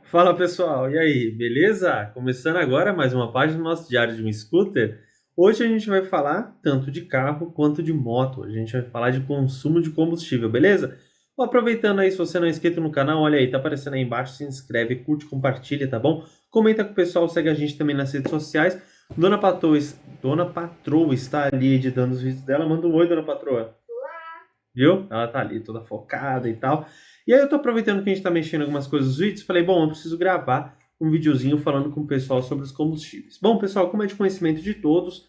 Fala pessoal, e aí, beleza? Começando agora mais uma página do nosso Diário de um Scooter. Hoje a gente vai falar tanto de carro quanto de moto. A gente vai falar de consumo de combustível, beleza? Bom, aproveitando aí, se você não é inscrito no canal, olha aí, tá aparecendo aí embaixo, se inscreve, curte, compartilha, tá bom? Comenta com o pessoal, segue a gente também nas redes sociais. Dona Patroa está ali editando os vídeos dela. Manda um oi, Dona Patroa. Viu? Ela tá ali toda focada e tal. E aí eu tô aproveitando que a gente tá mexendo em algumas coisas dos vídeos, falei, bom, eu preciso gravar um videozinho falando com o pessoal sobre os combustíveis. Bom, pessoal, como é de conhecimento de todos,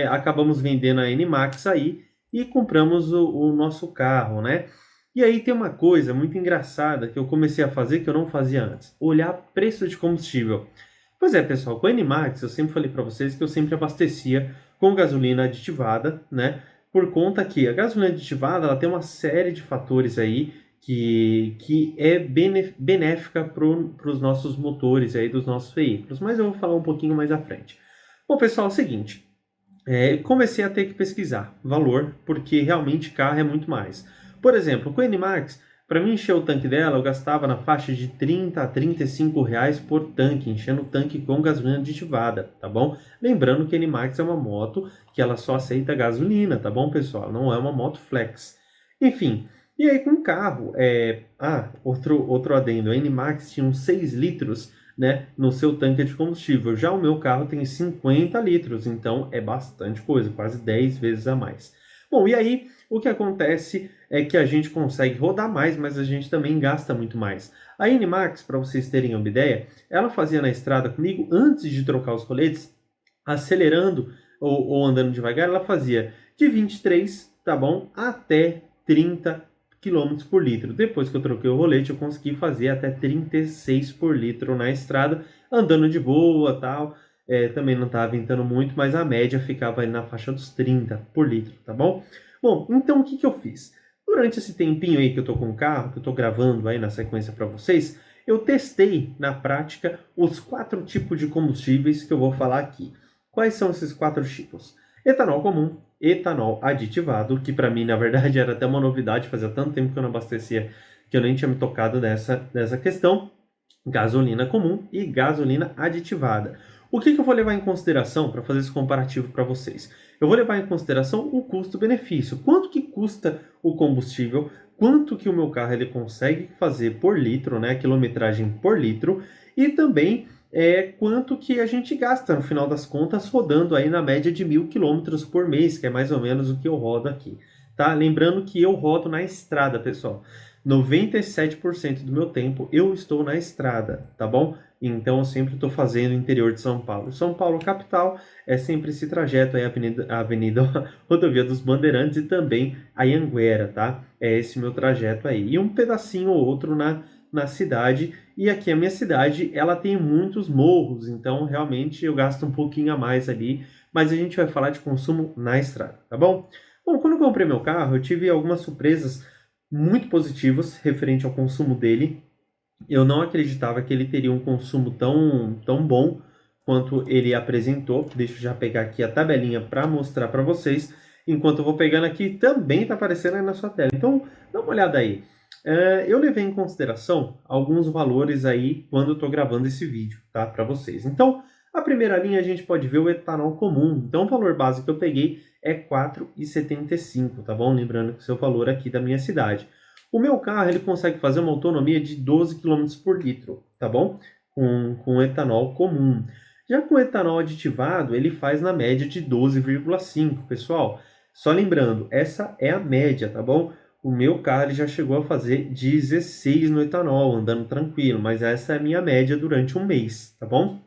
acabamos vendendo a NMAX aí e compramos o nosso carro, né? E aí tem uma coisa muito engraçada que eu comecei a fazer que eu não fazia antes, olhar preço de combustível. Pois é, pessoal, com a NMAX eu sempre falei para vocês que eu sempre abastecia com gasolina aditivada, né? Por conta que a gasolina aditivada ela tem uma série de fatores aí que é benéfica para os nossos motores aí dos nossos veículos, mas eu vou falar um pouquinho mais à frente. Bom, pessoal, é o seguinte, comecei a ter que pesquisar valor, porque realmente carro é muito mais. Por exemplo, com a NMAX, para mim encher o tanque dela, eu gastava na faixa de 30 a 35 reais por tanque, enchendo o tanque com gasolina aditivada, tá bom? Lembrando que a NMAX é uma moto que ela só aceita gasolina, tá bom, pessoal? Não é uma moto flex. Enfim, e aí com o carro, outro adendo, a NMAX tinha uns 6 litros, né, no seu tanque de combustível. Já o meu carro tem 50 litros, então é bastante coisa, quase 10 vezes a mais. Bom, e aí o que acontece é que a gente consegue rodar mais, mas a gente também gasta muito mais. A NMAX, para vocês terem uma ideia, ela fazia na estrada comigo, antes de trocar os coletes, acelerando ou andando devagar, ela fazia de 23, tá bom, até 30 quilômetros por litro. Depois que eu troquei o rolete, eu consegui fazer até 36 por litro na estrada, andando de boa, tal. Também não estava ventando muito, mas a média ficava ali na faixa dos 30 por litro, tá bom? Bom, então o que eu fiz? Durante esse tempinho aí que eu tô com o carro, que eu tô gravando aí na sequência para vocês, eu testei na prática os 4 tipos de combustíveis que eu vou falar aqui. Quais são esses 4 tipos? Etanol comum, etanol aditivado, que para mim na verdade era até uma novidade, fazia tanto tempo que eu não abastecia que eu nem tinha me tocado dessa questão, gasolina comum e gasolina aditivada. O que eu vou levar em consideração para fazer esse comparativo para vocês? Eu vou levar em consideração o custo-benefício. Quanto que custa o combustível? Quanto que o meu carro ele consegue fazer por litro, né? Quilometragem por litro. E também quanto que a gente gasta, no final das contas, rodando aí na média de 1.000 quilômetros por mês, que é mais ou menos o que eu rodo aqui. Tá? Lembrando que eu rodo na estrada, pessoal. 97% do meu tempo eu estou na estrada, tá bom? Então eu sempre estou fazendo o interior de São Paulo. São Paulo capital é sempre esse trajeto aí, a Rodovia dos Bandeirantes e também a Anhanguera, tá? É esse meu trajeto aí. E um pedacinho ou outro na cidade. E aqui a minha cidade, ela tem muitos morros, então realmente eu gasto um pouquinho a mais ali. Mas a gente vai falar de consumo na estrada, tá bom? Bom, quando eu comprei meu carro, eu tive algumas surpresas muito positivas referente ao consumo dele. Eu não acreditava que ele teria um consumo tão bom quanto ele apresentou. Deixa eu já pegar aqui a tabelinha para mostrar para vocês. Enquanto eu vou pegando aqui, também está aparecendo aí na sua tela. Então, dá uma olhada aí. Eu levei em consideração alguns valores aí quando eu estou gravando esse vídeo, tá? Para vocês. Então, a primeira linha a gente pode ver o etanol comum. Então, o valor base que eu peguei é 4,75, tá bom? Lembrando que o seu valor aqui da minha cidade. O meu carro ele consegue fazer uma autonomia de 12 quilômetros por litro, tá bom? Com etanol comum. Já com etanol aditivado, ele faz na média de 12,5, pessoal. Só lembrando, essa é a média, tá bom? O meu carro ele já chegou a fazer 16 no etanol, andando tranquilo, mas essa é a minha média durante um mês, tá bom?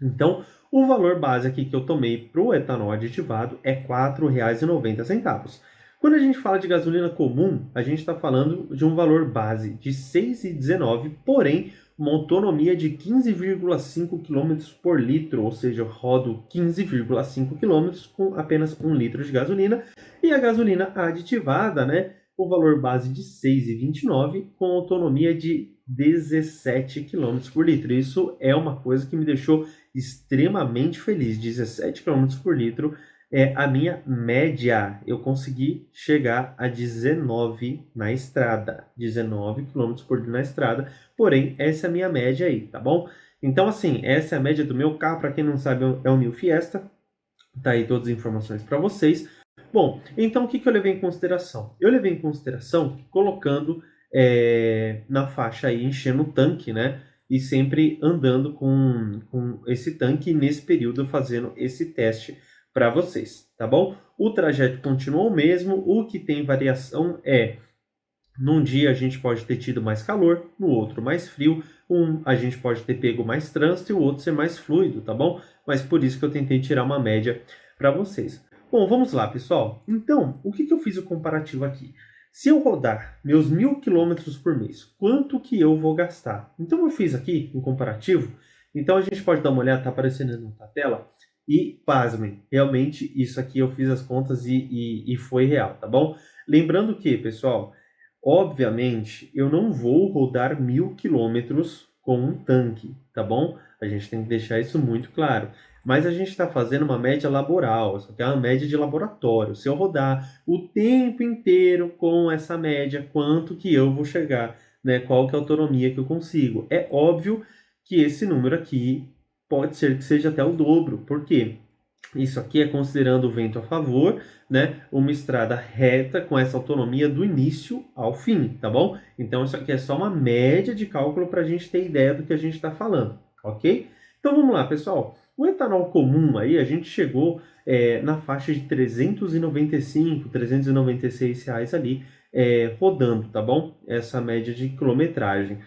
Então, o valor base aqui que eu tomei para o etanol aditivado é R$ 4,90. Quando a gente fala de gasolina comum, a gente está falando de um valor base de R$ 6,19, porém uma autonomia de 15,5 km por litro, ou seja, eu rodo 15,5 km com apenas 1 litro de gasolina. E a gasolina aditivada, né, o valor base de R$ 6,29 com autonomia de 17 km por litro. Isso é uma coisa que me deixou extremamente feliz. 17 km por litro a minha média. Eu consegui chegar a 19 na estrada, 19 quilômetros por dia na estrada, porém, essa é a minha média aí, tá bom? Então, assim, essa é a média do meu carro, para quem não sabe, é o New Fiesta, tá aí todas as informações para vocês. Bom, então o que eu levei em consideração? Eu levei em consideração colocando na faixa aí, enchendo o tanque, né? E sempre andando com esse tanque nesse período fazendo esse teste para vocês, tá bom? O trajeto continua o mesmo, o que tem variação é num dia a gente pode ter tido mais calor, no outro mais frio, a gente pode ter pego mais trânsito e o outro ser mais fluido, tá bom? Mas por isso que eu tentei tirar uma média para vocês. Bom, vamos lá, pessoal. Então, o que eu fiz o comparativo aqui? Se eu rodar meus 1.000 quilômetros por mês, quanto que eu vou gastar? Então eu fiz aqui um comparativo. Então a gente pode dar uma olhada, tá aparecendo na tela. E pasmem, realmente isso aqui eu fiz as contas e foi real, tá bom? Lembrando que, pessoal, obviamente, eu não vou rodar 1.000 quilômetros com um tanque, tá bom? A gente tem que deixar isso muito claro. Mas a gente está fazendo uma média laboral, isso aqui é uma média de laboratório. Se eu rodar o tempo inteiro com essa média, quanto que eu vou chegar, né? Qual que é a autonomia que eu consigo? É óbvio que esse número aqui pode ser que seja até o dobro. Por quê? Isso aqui é considerando o vento a favor, né? Uma estrada reta com essa autonomia do início ao fim, tá bom? Então isso aqui é só uma média de cálculo para a gente ter ideia do que a gente está falando, ok? Então vamos lá, pessoal. O etanol comum aí, a gente chegou na faixa de 395, R$ 396 ali, rodando, tá bom? Essa média de quilometragem.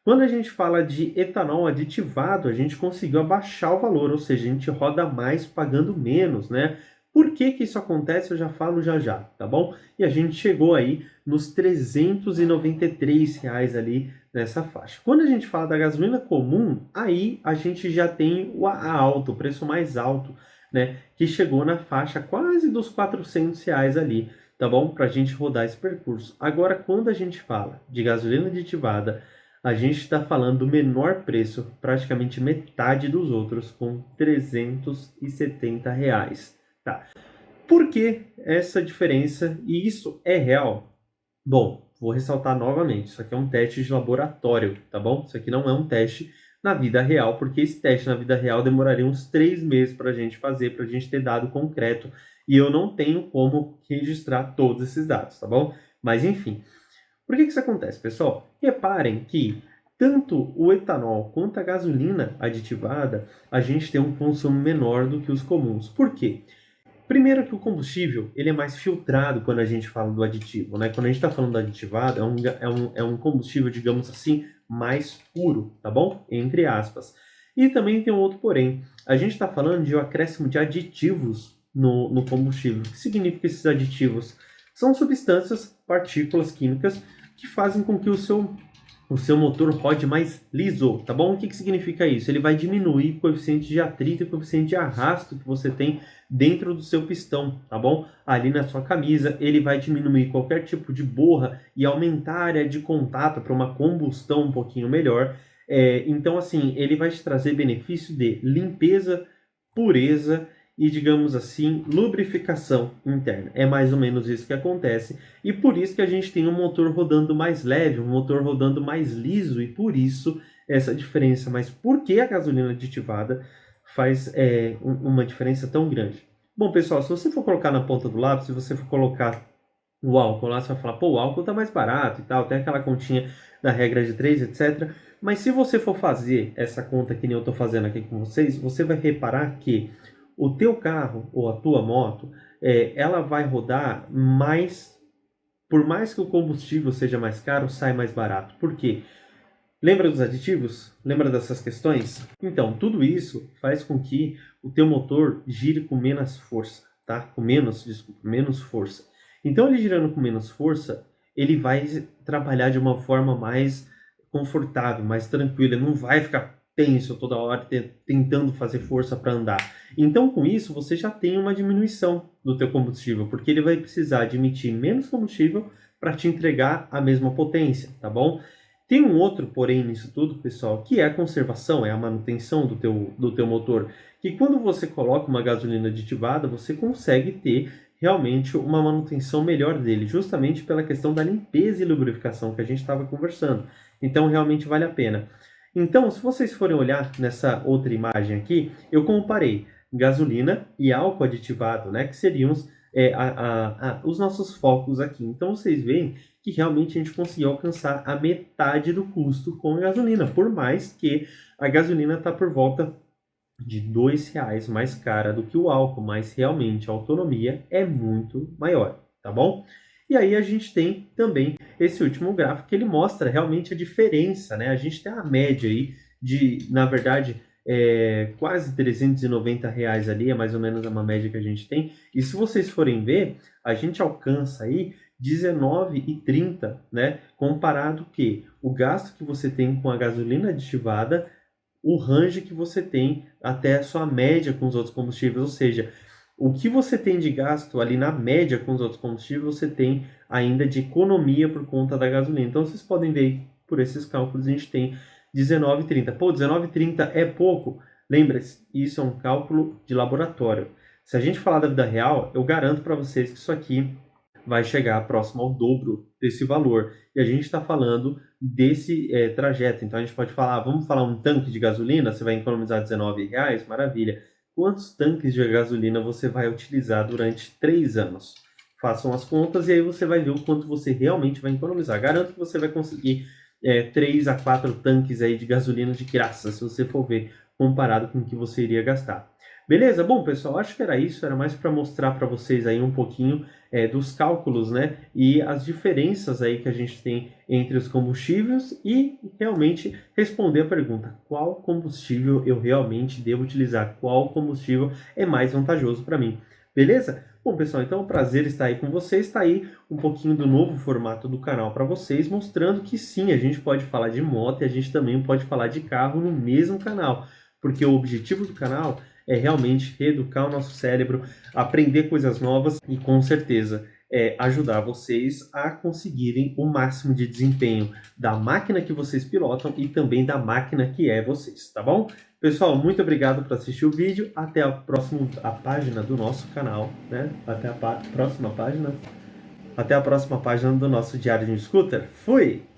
Quando a gente fala de etanol aditivado, a gente conseguiu abaixar o valor, ou seja, a gente roda mais pagando menos, né? Por que que isso acontece? Eu já falo já, tá bom? E a gente chegou aí nos R$ 393 ali nessa faixa. Quando a gente fala da gasolina comum, aí a gente já tem o preço mais alto, né? Que chegou na faixa quase dos R$ 400 ali, tá bom? Para a gente rodar esse percurso. Agora, quando a gente fala de gasolina aditivada, a gente está falando do menor preço, praticamente metade dos outros, com R$ 370. Tá. Por que essa diferença? E isso é real? Bom, vou ressaltar novamente, isso aqui é um teste de laboratório, tá bom? Isso aqui não é um teste na vida real, porque esse teste na vida real demoraria uns 3 meses para a gente fazer, para a gente ter dado concreto, e eu não tenho como registrar todos esses dados, tá bom? Mas enfim, por que isso acontece, pessoal? Reparem que tanto o etanol quanto a gasolina aditivada, a gente tem um consumo menor do que os comuns. Por quê? Primeiro que o combustível ele é mais filtrado quando a gente fala do aditivo, né? Quando a gente está falando do aditivado, é um combustível, digamos assim, mais puro, tá bom? Entre aspas. E também tem um outro porém. A gente está falando de um acréscimo de aditivos no combustível. O que significa esses aditivos? São substâncias, partículas químicas que fazem com que o seu motor rode mais liso, tá bom? O que significa isso? Ele vai diminuir o coeficiente de atrito e o coeficiente de arrasto que você tem dentro do seu pistão, tá bom? Ali na sua camisa, ele vai diminuir qualquer tipo de borra e aumentar a área de contato para uma combustão um pouquinho melhor. Então, assim, ele vai te trazer benefício de limpeza, pureza e, digamos assim, lubrificação interna. É mais ou menos isso que acontece. E por isso que a gente tem um motor rodando mais leve, um motor rodando mais liso, e por isso essa diferença. Mas por que a gasolina aditivada faz uma diferença tão grande? Bom, pessoal, se você for colocar na ponta do lápis, se você for colocar o álcool lá, você vai falar, pô, o álcool tá mais barato e tal, tem aquela continha da regra de 3, etc. Mas se você for fazer essa conta que nem eu estou fazendo aqui com vocês, você vai reparar que o teu carro ou a tua moto, ela vai rodar mais, por mais que o combustível seja mais caro, sai mais barato. Por quê? Lembra dos aditivos? Lembra dessas questões? Então, tudo isso faz com que o teu motor gire com menos força, tá? Menos força. Então, ele girando com menos força, ele vai trabalhar de uma forma mais confortável, mais tranquila, não vai ficar tenso toda hora tentando fazer força para andar. Então, com isso, você já tem uma diminuição do teu combustível, porque ele vai precisar de emitir menos combustível para te entregar a mesma potência, tá bom? Tem um outro porém nisso tudo, pessoal, que é a conservação, é a manutenção do teu motor, que quando você coloca uma gasolina aditivada, você consegue ter realmente uma manutenção melhor dele, justamente pela questão da limpeza e lubrificação que a gente estava conversando. Então, realmente vale a pena. Então, se vocês forem olhar nessa outra imagem aqui, eu comparei gasolina e álcool aditivado, né, que seriam os nossos focos aqui. Então, vocês veem que realmente a gente conseguiu alcançar a metade do custo com a gasolina, por mais que a gasolina está por volta de R$ 2 mais cara do que o álcool, mas realmente a autonomia é muito maior, tá bom? E aí a gente tem também esse último gráfico que ele mostra realmente a diferença, né? A gente tem a média aí de, na verdade, quase R$ 390 ali, é mais ou menos uma média que a gente tem. E se vocês forem ver, a gente alcança aí 19,30, né? Comparado que o gasto que você tem com a gasolina aditivada, o range que você tem até a sua média com os outros combustíveis, ou seja, o que você tem de gasto ali na média com os outros combustíveis, você tem ainda de economia por conta da gasolina. Então vocês podem ver por esses cálculos, a gente tem 19,30. Pô, 19,30 é pouco? Lembra-se, isso é um cálculo de laboratório. Se a gente falar da vida real, eu garanto para vocês que isso aqui vai chegar próximo ao dobro desse valor. E a gente está falando desse trajeto. Então a gente pode falar, vamos falar um tanque de gasolina, você vai economizar R$ 19, maravilha. Quantos tanques de gasolina você vai utilizar durante 3 anos? Façam as contas e aí você vai ver o quanto você realmente vai economizar. Garanto que você vai conseguir 3 a 4 tanques aí de gasolina de graça, se você for ver, comparado com o que você iria gastar. Beleza? Bom, pessoal, acho que era isso. Era mais para mostrar para vocês aí um pouquinho dos cálculos, né? E as diferenças aí que a gente tem entre os combustíveis e realmente responder a pergunta: qual combustível eu realmente devo utilizar? Qual combustível é mais vantajoso para mim? Beleza? Bom, pessoal, então é um prazer estar aí com vocês. Está aí um pouquinho do novo formato do canal para vocês, mostrando que sim, a gente pode falar de moto e a gente também pode falar de carro no mesmo canal, porque o objetivo do canal é realmente reeducar o nosso cérebro, aprender coisas novas e, com certeza, ajudar vocês a conseguirem o máximo de desempenho da máquina que vocês pilotam e também da máquina que é vocês, tá bom? Pessoal, muito obrigado por assistir o vídeo. Até a página do nosso canal, né? Até a próxima página. Até a próxima página do nosso Diário de um Scooter. Fui!